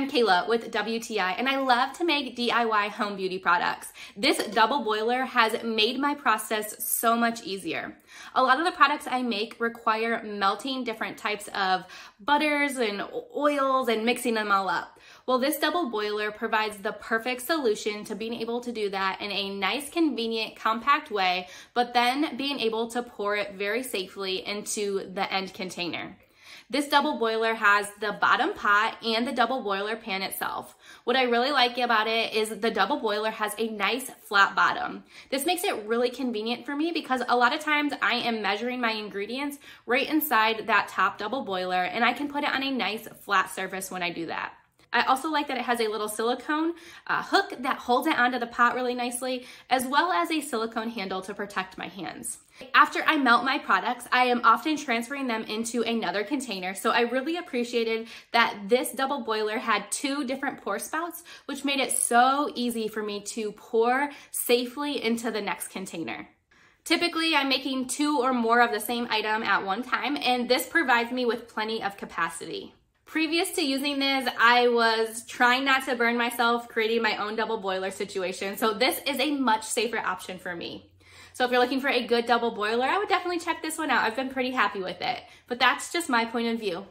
I'm Kayla with WTI, and I love to make DIY home beauty products. This double boiler has made my process so much easier. A lot of the products I make require melting different types of butters and oils and mixing them all up. Well, this double boiler provides the perfect solution to being able to do that in a nice, convenient, compact way, but then being able to pour it very safely into the end container. This double boiler has the bottom pot and the double boiler pan itself. What I really like about it is the double boiler has a nice flat bottom. This makes it really convenient for me because a lot of times I am measuring my ingredients right inside that top double boiler, and I can put it on a nice flat surface when I do that. I also like that it has a little silicone hook that holds it onto the pot really nicely, as well as a silicone handle to protect my hands. After I melt my products, I am often transferring them into another container, so I really appreciated that this double boiler had 2 different pour spouts, which made it so easy for me to pour safely into the next container. Typically, I'm making 2 or more of the same item at one time, and this provides me with plenty of capacity. Previous to using this, I was trying not to burn myself creating my own double boiler situation, so this is a much safer option for me. So if you're looking for a good double boiler, I would definitely check this one out. I've been pretty happy with it, but that's just my point of view.